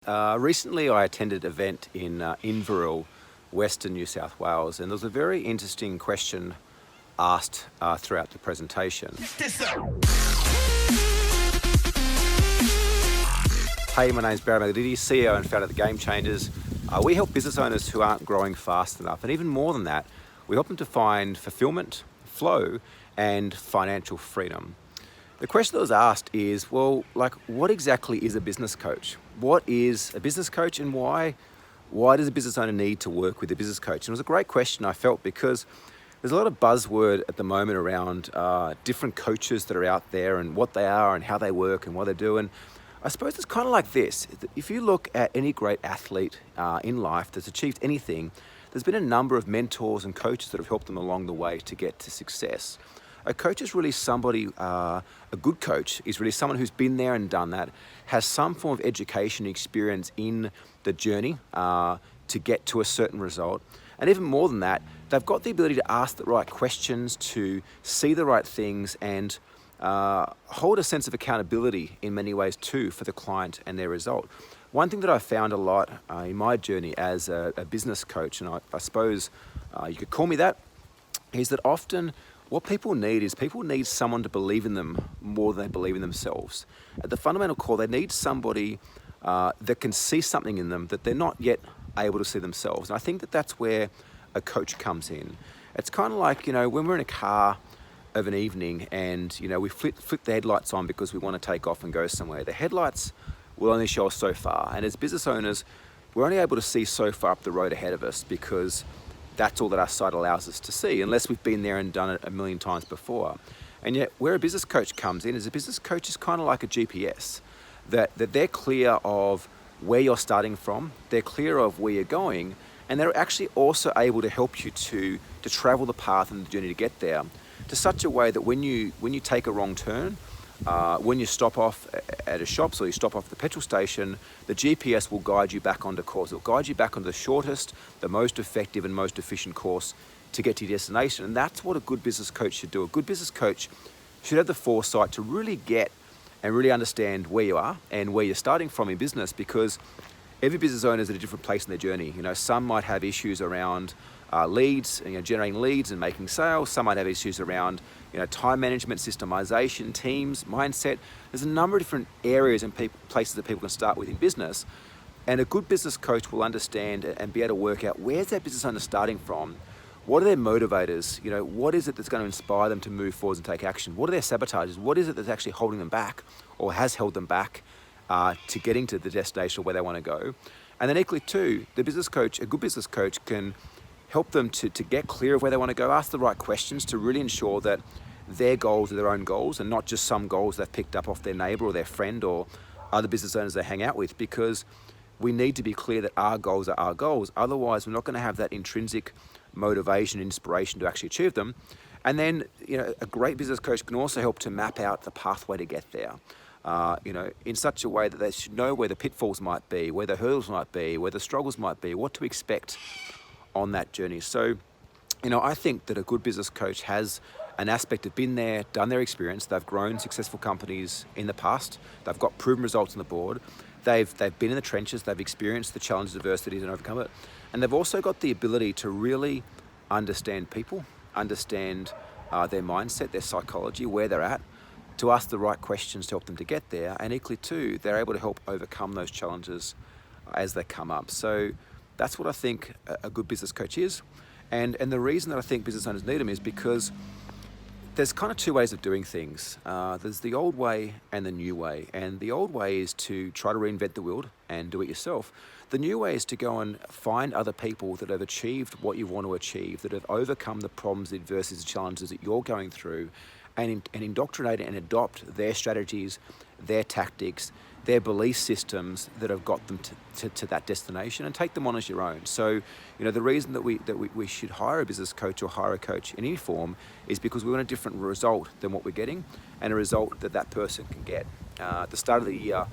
Recently, I attended an event in Inverell, Western New South Wales, and there was a very interesting question asked throughout the presentation. Hey, my name's Barry Magadidi, CEO and founder of The Game Changers. We help business owners who aren't growing fast enough, and even more than that, we help them to find fulfillment, flow, and financial freedom. The question that was asked is, what exactly is a business coach? What is a business coach, and why does a business owner need to work with a business coach? And it was a great question, I felt, because there's a lot of buzzword at the moment around different coaches that are out there and what they are and how they work and what they do. And I suppose it's kind of like this. If you look at any great athlete in life that's achieved anything, there's been a number of mentors and coaches that have helped them along the way to get to success. A coach is really somebody, a good coach is really someone who's been there and done that, has some form of education experience in the journey to get to a certain result. And even more than that, they've got the ability to ask the right questions, to see the right things, and hold a sense of accountability in many ways too for the client and their result. One thing that I found a lot in my journey as a business coach, and I suppose you could call me that, is that often what people need someone to believe in them more than they believe in themselves. At the fundamental core, they need somebody that can see something in them that they're not yet able to see themselves. And I think that that's where a coach comes in. It's kind of like, when we're in a car of an evening and, we flip the headlights on because we want to take off and go somewhere. The headlights will only show us so far. And as business owners, we're only able to see so far up the road ahead of us because that's all that our sight allows us to see, unless we've been there and done it a million times before. And yet where a business coach comes in is a business coach is kind of like a GPS, that they're clear of where you're starting from, they're clear of where you're going, and they're actually also able to help you to travel the path and the journey to get there to such a way that when you take a wrong turn, when you stop off at a shop, so you stop off at the petrol station, the GPS will guide you back onto course. It'll guide you back onto the shortest, the most effective and most efficient course to get to your destination. And that's what a good business coach should do. A good business coach should have the foresight to really get and really understand where you are and where you're starting from in business, because every business owner is at a different place in their journey. Some might have issues around leads, generating leads and making sales. Some might have issues around time management, systemization, teams, mindset. There's a number of different areas and places that people can start with in business. And a good business coach will understand and be able to work out, where's that business owner starting from? What are their motivators? What is it that's going to inspire them to move forward and take action? What are their sabotages? What is it that's actually holding them back or has held them back to getting to the destination where they want to go? And then equally too, a good business coach can help them to get clear of where they want to go, ask the right questions to really ensure that their goals are their own goals and not just some goals they've picked up off their neighbor or their friend or other business owners they hang out with, because we need to be clear that our goals are our goals. Otherwise, we're not going to have that intrinsic motivation, inspiration to actually achieve them. And then, a great business coach can also help to map out the pathway to get there. In such a way that they should know where the pitfalls might be, where the hurdles might be, where the struggles might be, what to expect on that journey. So, I think that a good business coach has an aspect of been there, done their experience. They've grown successful companies in the past. They've got proven results on the board. They've been in the trenches. They've experienced the challenges, adversities, and overcome it. And they've also got the ability to really understand people, understand their mindset, their psychology, where they're at, to ask the right questions to help them to get there. And equally too, they're able to help overcome those challenges as they come up. So that's what I think a good business coach is. And the reason that I think business owners need them is because there's kind of two ways of doing things. There's the old way and the new way. And the old way is to try to reinvent the wheel and do it yourself. The new way is to go and find other people that have achieved what you want to achieve, that have overcome the problems, the adversities, the challenges that you're going through, and indoctrinate and adopt their strategies, their tactics, their belief systems that have got them to that destination, and take them on as your own. So, the reason that we should hire a business coach or hire a coach in any form is because we want a different result than what we're getting, and a result that person can get. At the start of the year,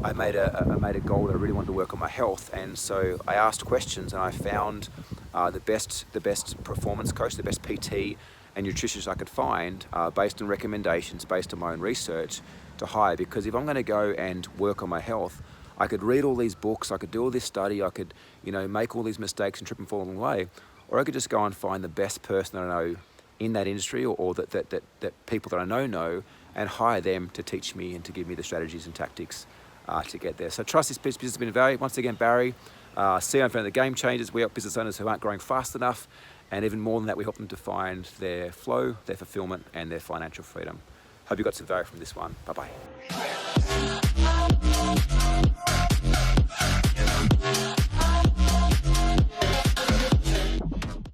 I made a goal that I really wanted to work on my health, and so I asked questions, and I found the best performance coach, the best PT and nutritionist I could find, based on recommendations, based on my own research, to hire. Because if I'm going to go and work on my health, I could read all these books, I could do all this study, I could, make all these mistakes and trip and fall along the way, or I could just go and find the best person that I know in that industry, or that people that I know, and hire them to teach me and to give me the strategies and tactics to get there. So trust this business has been valued. Once again, Barry, CEO and founder of the Game Changers. We help business owners who aren't growing fast enough, and even more than that, we help them to find their flow, their fulfillment, and their financial freedom. Hope you got some value from this one. Bye-bye.